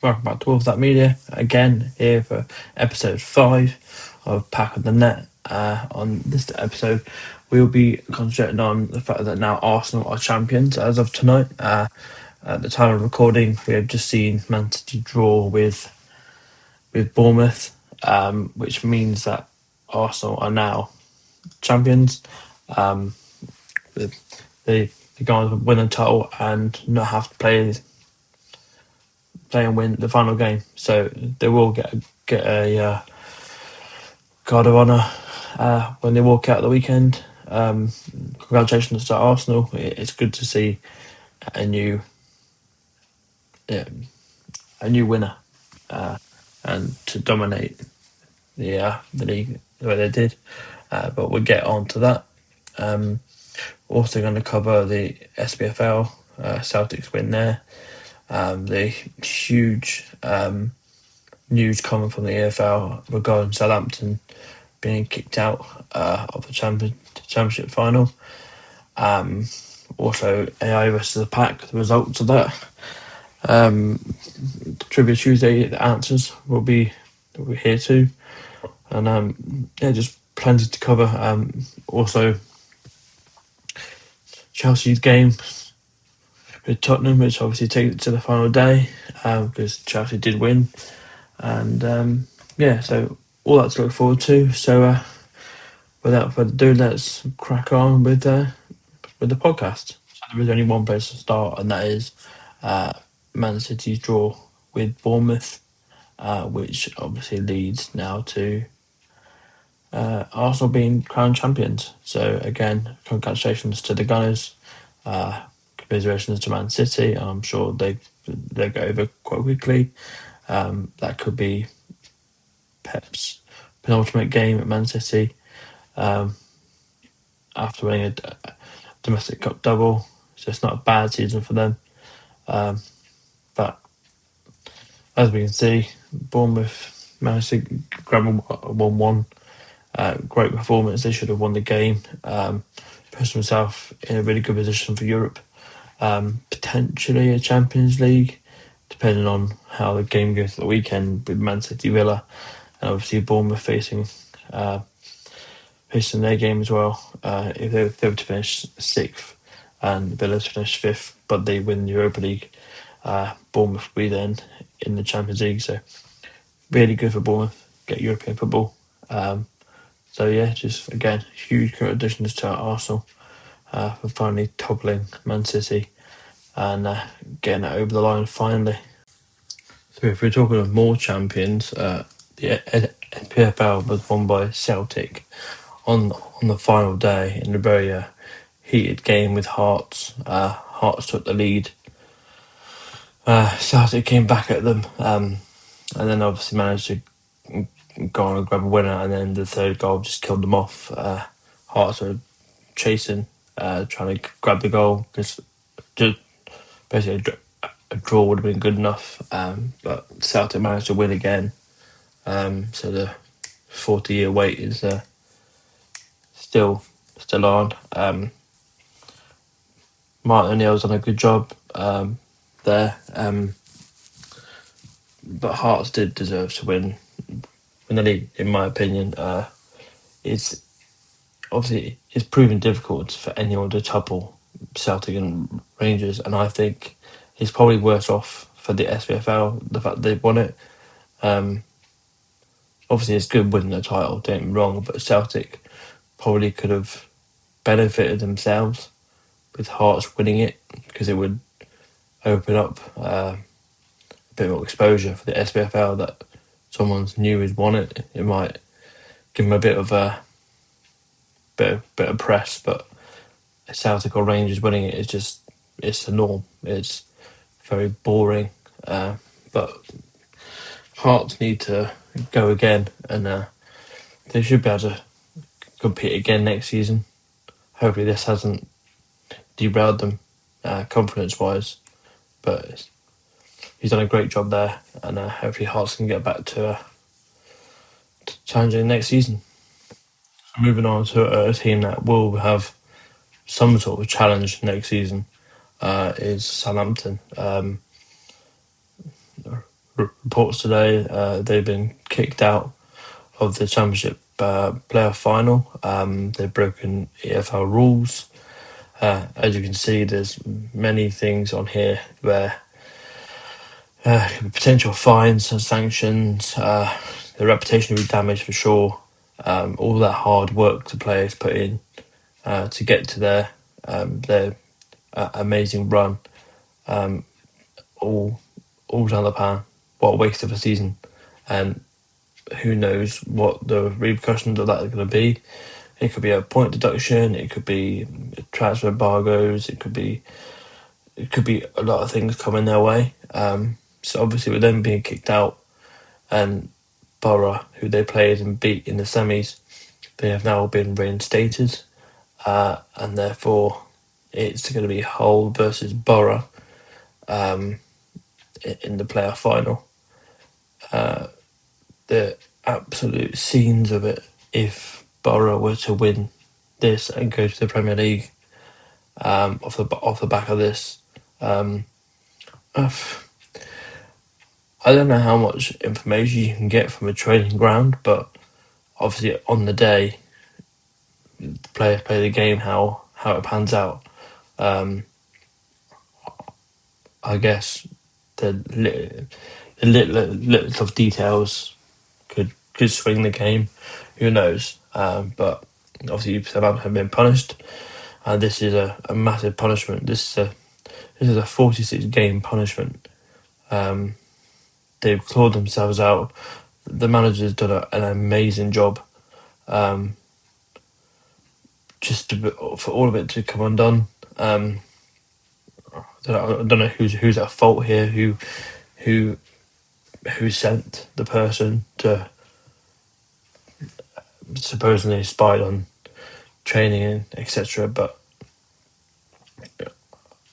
Welcome back to All of That Media. Again, here for episode 5 of Pack of the Net. On this episode, we'll be concentrating on the fact that now Arsenal are champions as of tonight. At the time of recording, we have just seen Man City draw with Bournemouth, which means that Arsenal are now champions. They go on to win the title and not have to play and win the final game, so they will get a guard of honour when they walk out at the weekend. Congratulations to Arsenal. It's good to see a new winner and to dominate the league the way they did. But we'll get on to that. Also going to cover the SPFL, Celtic's win there. The huge news coming from the EFL regarding Southampton being kicked out of the championship final. Also, AI versus the Pack, the results of that. Trivia Tuesday, the answers will be here too. And just plenty to cover. Also, Chelsea's game with Tottenham, which obviously takes it to the final day because Chelsea did win. And so all that to look forward to. So without further ado, let's crack on with the podcast. So there is only one place to start, and that is Man City's draw with Bournemouth, which obviously leads now to Arsenal being crowned champions. So again, congratulations to the Gunners. Commiserations to Man City. I'm sure they go over quite quickly. That could be Pep's penultimate game at Man City after winning a domestic cup double. So it's not a bad season for them. But as we can see, Bournemouth managed to grab a 1-1. Great performance. They should have won the game. Pushed themselves in a really good position for Europe. Potentially a Champions League, depending on how the game goes at the weekend with Man City Villa, and obviously Bournemouth facing their game as well. If they were to finish 6th and Villa to finish 5th, but they win the Europa League, Bournemouth will be then in the Champions League. So really good for Bournemouth, get European football. Just again, huge congratulations to Arsenal for finally toppling Man City and getting it over the line finally. So if we're talking of more champions, the SPFL was won by Celtic on the final day in a very heated game with Hearts. Hearts took the lead. Celtic came back at them and then obviously managed to go on and grab a winner, and then the third goal just killed them off. Hearts were chasing, trying to grab the goal because just basically a draw would have been good enough, but Celtic managed to win again. So the 40-year wait is still on. Martin O'Neill's done a good job there, but Hearts did deserve to win the league, in my opinion. It's proven difficult for anyone to topple Celtic and Rangers, and I think it's probably worse off for the SPFL, the fact they've won it. Obviously, it's good winning the title, don't get me wrong, but Celtic probably could have benefited themselves with Hearts winning it, because it would open up a bit more exposure for the SPFL that someone's new has won it. It might give them a bit of press, but Celtic or Rangers winning it is it's the norm. It's very boring, but Hearts need to go again, and they should be able to compete again next season. Hopefully this hasn't derailed them confidence-wise, but he's done a great job there, and hopefully Hearts can get back to challenging next season. Moving on to a team that will have some sort of challenge next season is Southampton. reports today. They've been kicked out of the Championship playoff final. They've broken EFL rules. As you can see, there's many things on here where potential fines and sanctions, the reputation will be damaged for sure. All that hard work the players put in to get to their amazing run, all down the pan. What a waste of a season, and who knows what the repercussions of that are going to be. It could be a point deduction. It could be transfer embargoes. It could be a lot of things coming their way. So obviously with them being kicked out, and Borough, who they played and beat in the semis, they have now been reinstated, and therefore it's going to be Hull versus Borough in the playoff final. The absolute scenes of it if Borough were to win this and go to the Premier League off the back of this. I don't know how much information you can get from a training ground, but obviously on the day, the players play the game how it pans out. I guess the little of details could swing the game. Who knows? But obviously Southampton have been punished, and this is a massive punishment. This is a 46 game punishment. They've clawed themselves out. The manager's done an amazing job. For all of it to come undone. I don't know who's at fault here. Who sent the person to supposedly spied on training and etc. But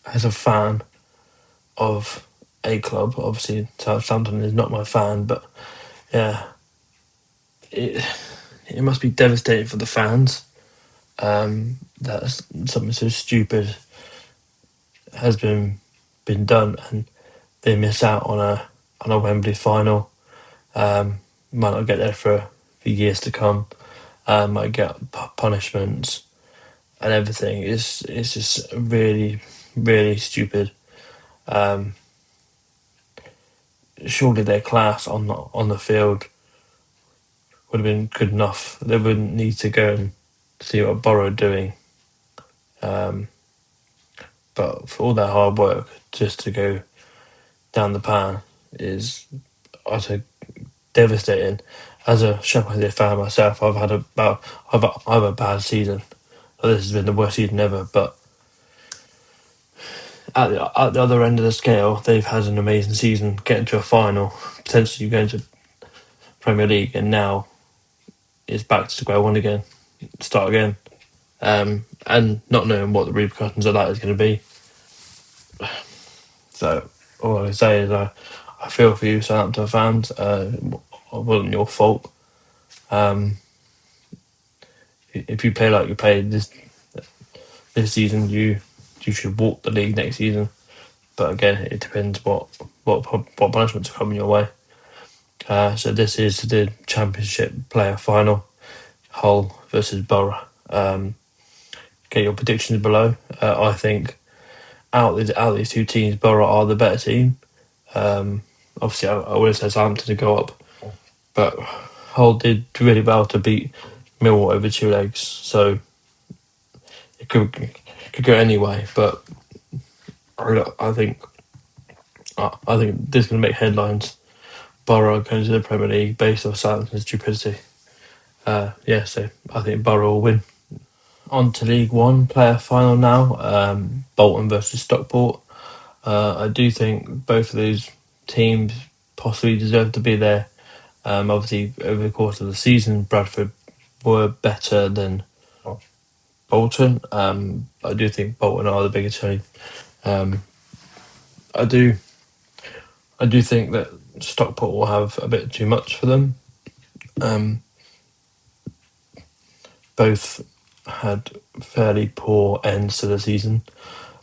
as a fan of a club, obviously Southampton is not my fan, but yeah, it must be devastating for the fans. That something so stupid has been done, and they miss out on a Wembley final. Might not get there for years to come. Might get punishments and everything. It's just really, really stupid. Surely their class on the field would have been good enough. They wouldn't need to go and see what Borough are doing. But for all that hard work, just to go down the pan is utter devastating. As a Sheffield United fan myself, I've had a bad season. This has been the worst season ever. But at the other end of the scale, they've had an amazing season, getting to a final, potentially going to Premier League, and now it's back to square one again, start again, and not knowing what the repercussions of that is going to be. So all I can say is I feel for you, Southampton fans. It wasn't your fault. If you play like you played this season, you should walk the league next season. But again, it depends what punishments are coming your way. So this is the Championship player final, Hull versus Borough. Get your predictions below. I think out of these two teams, Borough are the better team. Obviously, I would have said Southampton to go up, but Hull did really well to beat Millwall over 2 legs, so it could go anyway. But I think this is going to make headlines. Borough going to the Premier League based on Southampton's stupidity. So I think Borough will win. On to League One player final now. Bolton versus Stockport. I do think both of these teams possibly deserve to be there. Obviously, over the course of the season, Bradford were better than Bolton. I do think Bolton are the bigger team. I do think that Stockport will have a bit too much for them. Both had fairly poor ends to the season,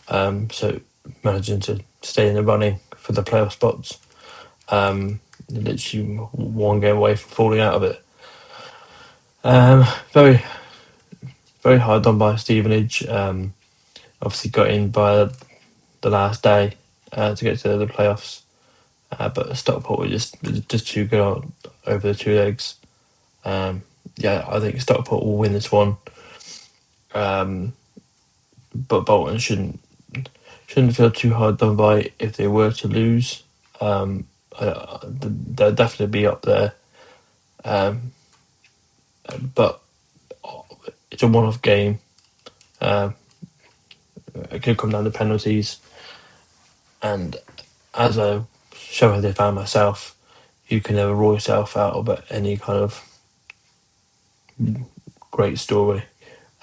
so managing to stay in the running for the playoff spots. Literally one game away from falling out of it. Very, very hard done by Stevenage. Obviously got in by the last day to get to the playoffs. But Stockport were just too good over the 2 legs. Yeah, I think Stockport will win this one. But Bolton shouldn't feel too hard done by if they were to lose. They'll definitely be up there. But it's a one-off game. It could come down to penalties. And as a Sheffield fan myself, you can never rule yourself out of any kind of great story.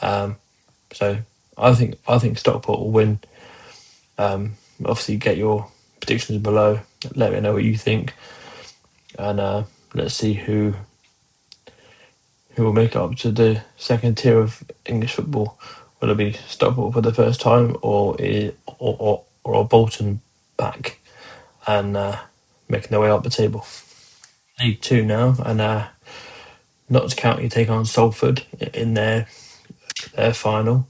So I think Stockport will win. Obviously, get your predictions below. Let me know what you think, and let's see who will make it up to the second tier of English football. Will it be Stockport for the first time, or Bolton back and making their way up the table? League Two now, and Notts County take on Salford in their final.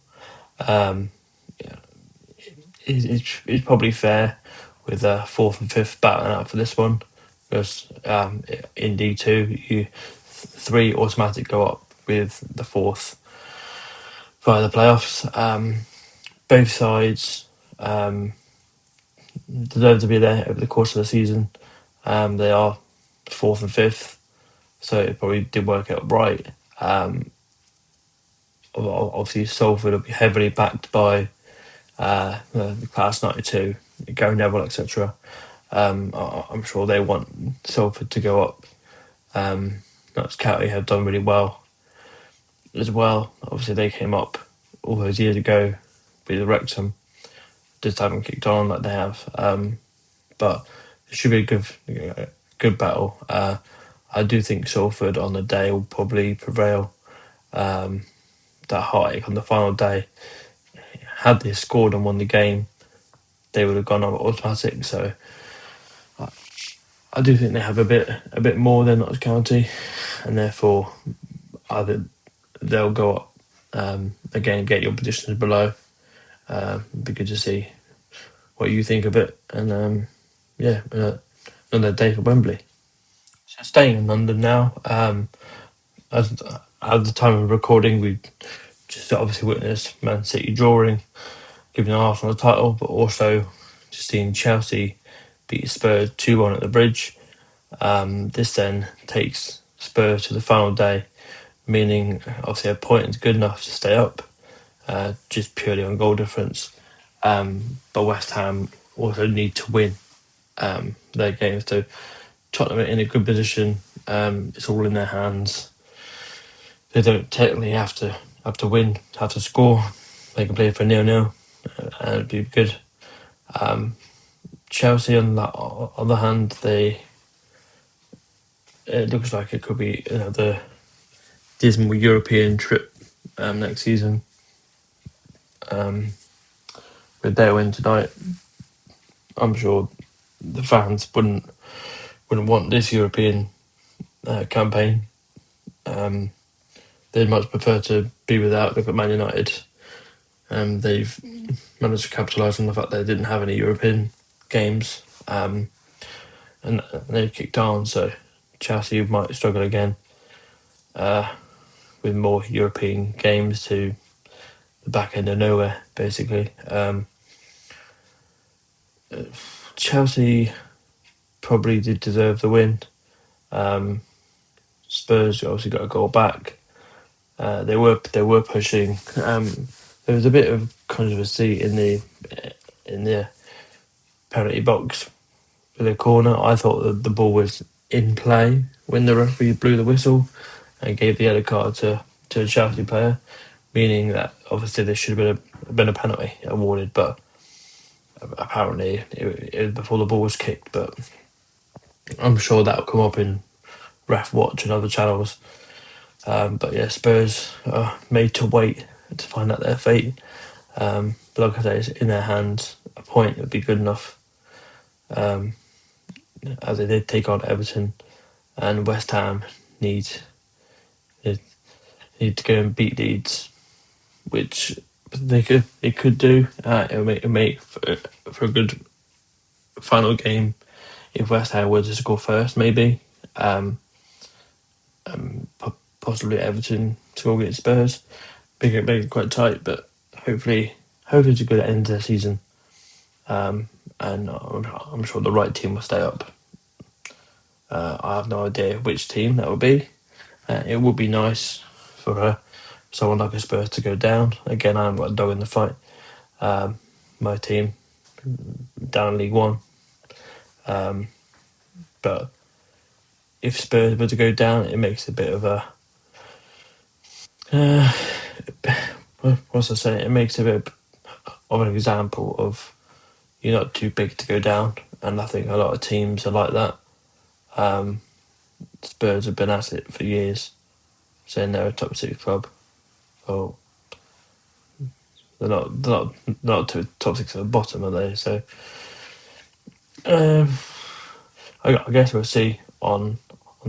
It's probably fair with fourth and fifth battling out for this one, because in D2 three automatic go up with the fourth via the playoffs. Both sides deserve to be there over the course of the season. They are fourth and fifth, so it probably did work out right. Obviously, Salford will be heavily backed by the Class 92, Gary Neville, etc. I'm sure they want Salford to go up. Notts County have done really well as well. Obviously, they came up all those years ago with Wrexham, just haven't kicked on like they have. But it should be a good battle. I do think Salford on the day will probably prevail. That heartache on the final day, had they scored and won the game, they would have gone on automatic. So I do think they have a bit more than Notts County, and therefore either they'll go up again. Get your positions below. It'd be good to see what you think of it, and another day for Wembley. So staying in London now. As at the time of recording, we just obviously witnessed Man City drawing, giving Arsenal the title, but also just seeing Chelsea beat Spurs 2-1 at the Bridge. This then takes Spurs to the final day, meaning obviously a point is good enough to stay up, just purely on goal difference. But West Ham also need to win their games. So Tottenham are in a good position. It's all in their hands. They don't technically have to win, have to score. They can play for 0-0, and it'd be good. Chelsea, on the other hand, it looks like it could be another dismal European trip next season. With their win tonight, I'm sure the fans wouldn't want this European campaign. They'd much prefer to be without. Look at Man United. They've managed to capitalise on the fact they didn't have any European games, and they've kicked on. So Chelsea might struggle again with more European games to the back end of nowhere, basically. Chelsea probably did deserve the win. Spurs obviously got a goal back. They were pushing. There was a bit of controversy in the penalty box for the corner. I thought that the ball was in play when the referee blew the whistle and gave the yellow card to a Chelsea player, meaning that obviously there should have been a penalty awarded, but apparently it was before the ball was kicked. But I'm sure that'll come up in Ref Watch and other channels. But yeah, Spurs are made to wait to find out their fate. But like I say, it's in their hands. A point would be good enough as they did take on Everton, and West Ham need need to go and beat Leeds, which they could do. It'll make for a good final game if West Ham were to score first, maybe. Um, Possibly Everton score against Spurs. Make it quite tight, but hopefully it's a good end to the season. And I'm sure the right team will stay up. I have no idea which team that will be. It would be nice for someone like a Spurs to go down. Again, I haven't got a dog in the fight. My team down League One. But if Spurs were to go down, it makes a bit of a what's I say? It makes a bit of an example of you're not too big to go down, and I think a lot of teams are like that. Spurs have been at it for years, saying they're a top six club. Well, they're not to top six at the bottom, are they? So um, I guess we'll see on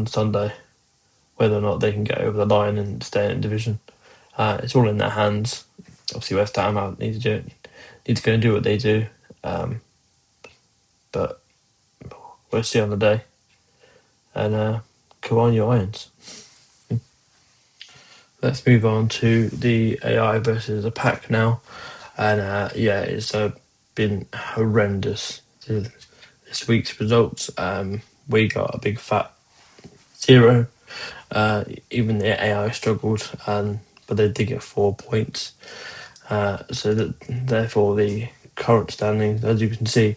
Sunday whether or not they can get over the line and stay in the division. It's all in their hands. Obviously, West Ham need to do it, need to go and do what they do. But we'll see on the day. And come on, your Irons. Let's move on to the AI versus the pack now. And it's been horrendous this week's results. We got a big fat 0. Even the AI struggled, but they did get 4 points. Therefore, the current standings, as you can see,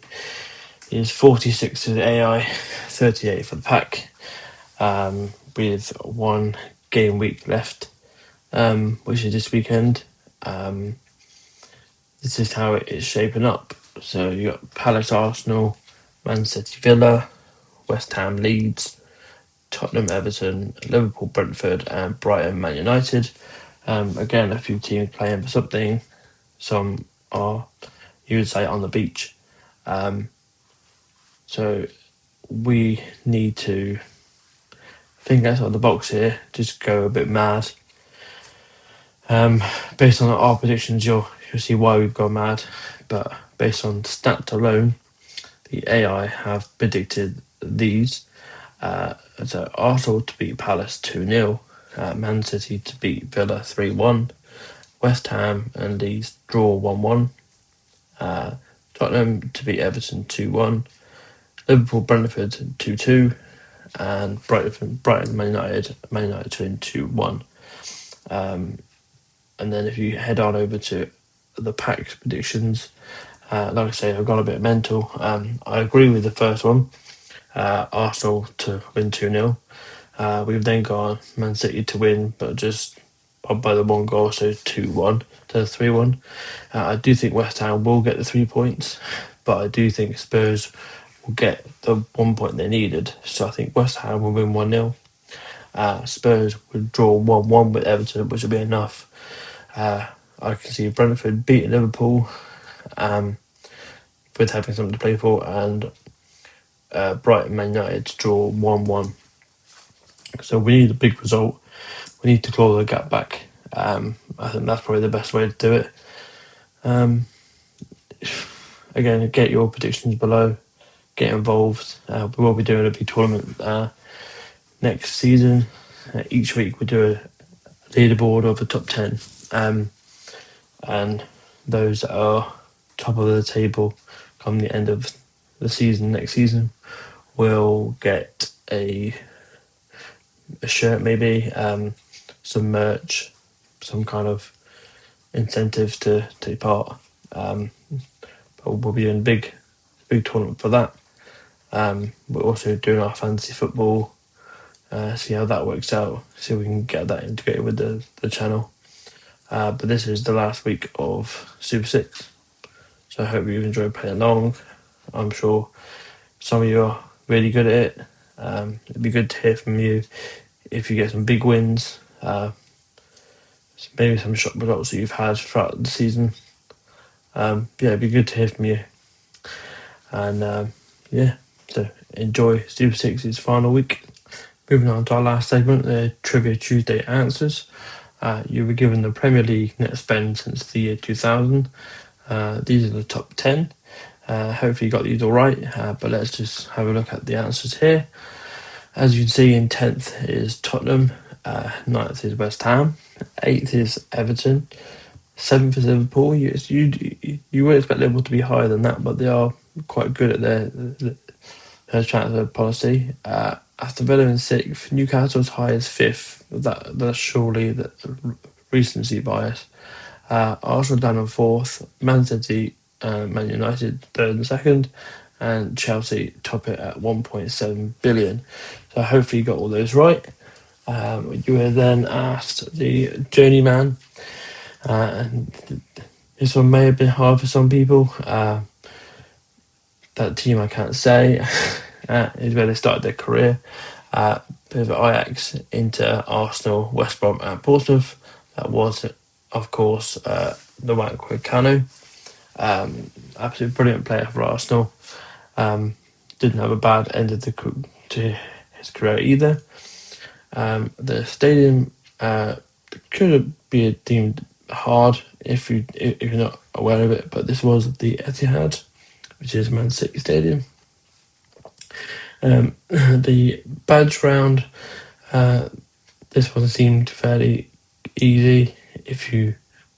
is 46 for the AI, 38 for the pack, with 1 game week left, which is this weekend. This is how it is shaping up. So you got Palace, Arsenal, Man City, Villa, West Ham, Leeds, Tottenham, Everton, Liverpool, Brentford, and Brighton, Man United. Again, a few teams playing for something. Some are, you would say, on the beach. So we need to think outside the box here, just go a bit mad. Based on our predictions, you'll see why we've gone mad. But based on stats alone, the AI have predicted these. So Arsenal to beat Palace 2-0, Man City to beat Villa 3-1, West Ham and Leeds draw 1-1, Tottenham to beat Everton 2-1, Liverpool Brentford 2-2, and Brighton Man United to win 2-1. And then if you head on over to the pack predictions, like I say, I've gone a bit mental. I agree with the first one, Arsenal to win 2-0. We've then gone Man City to win, but just by the 1 goal, so 2-1 to 3-1. I do think West Ham will get the 3 points, but I do think Spurs will get the 1 point they needed. So I think West Ham will win 1-0. Spurs would draw 1-1 with Everton, which will be enough. I can see Brentford beating Liverpool, with having something to play for, and Brighton Man United to draw 1-1. So we need a big result. We need to claw the gap back. I think that's probably the best way to do it. Again, get your predictions below. Get involved. We will be doing a big tournament next season. Each week we do a leaderboard of the top 10. And those that are top of the table come the end of the season, next season, will get a shirt, maybe, some merch, some kind of incentive to take part. But we'll be doing a big tournament for that. We're also doing our fantasy football, see how that works out, see if we can get that integrated with the channel. But this is the last week of Super 6, so I hope you've enjoyed playing along. I'm sure some of you are really good at it. It'd be good to hear from you if you get some big wins, maybe some shock results that you've had throughout the season. It'd be good to hear from you. And So enjoy Super Six's final week. Moving on to our last segment, the Trivia Tuesday answers. You were given the Premier League net spend since the year 2000. These are the top 10. Hopefully you got these all right, but let's just have a look at the answers here. As you can see, in 10th is Tottenham, 9th is West Ham, 8th is Everton, 7th is Liverpool. You would expect Liverpool to be higher than that, but they are quite good at their transfer policy. Aston Villa in 6th, Newcastle as high as 5th. That's surely the recency bias. Arsenal down on 4th, Man City, Man United 3rd and 2nd, and Chelsea top it at 1.7 billion. So hopefully you got all those right. You were then asked the journeyman, and this one may have been hard for some people. That team I can't say is where they started their career. With Ajax, Inter, Arsenal, West Brom, and Portsmouth. That was, of course, the wank with Kanu. Absolutely brilliant player for Arsenal. Didn't have a bad end of to his career either. The stadium could be deemed hard if you're not aware of it, but this was the Etihad, which is Man City Stadium. The badge round, this one seemed fairly easy if you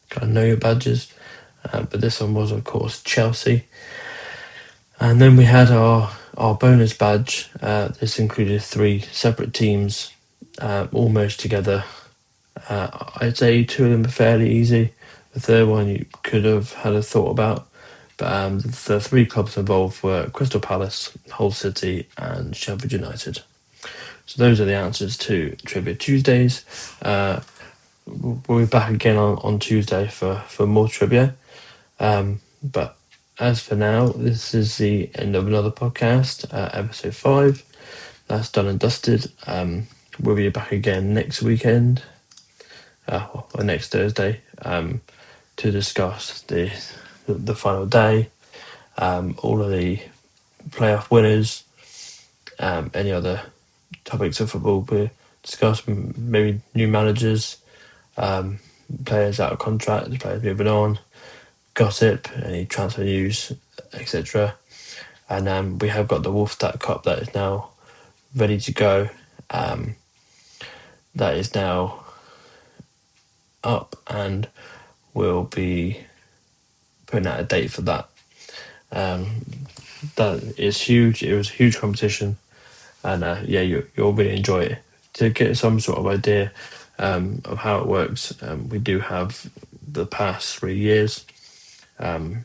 kind of know your badges, but this one was, of course, Chelsea. And then we had our bonus badge. This included 3 separate teams, almost together. I'd say 2 of them are fairly easy. The third one you could have had a thought about. But the 3 clubs involved were Crystal Palace, Hull City, and Sheffield United. So those are the answers to Trivia Tuesdays. We'll be back again on Tuesday for more trivia. But as for now, this is the end of another podcast, episode 5. That's done and dusted. We'll be back again next weekend, or next Thursday, to discuss the final day, all of the playoff winners, any other topics of football we'll discuss, maybe new managers, players out of contract, players moving on, gossip, any transfer news, etc. And we have got the Wolfstadt Cup that is now ready to go. That is now up, and we'll be putting out a date for that. That is huge. It was a huge competition, and you'll really enjoy it. To get some sort of idea of how it works, we do have the past 3 years. It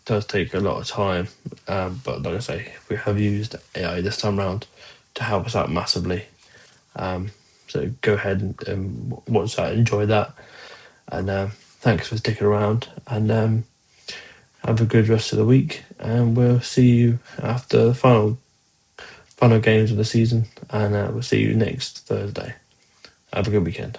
does take a lot of time, but like I say, we have used AI this time round to help us out massively. So go ahead and watch that, enjoy that, and thanks for sticking around, and have a good rest of the week, and we'll see you after the final games of the season, and we'll see you next Thursday. Have a good weekend.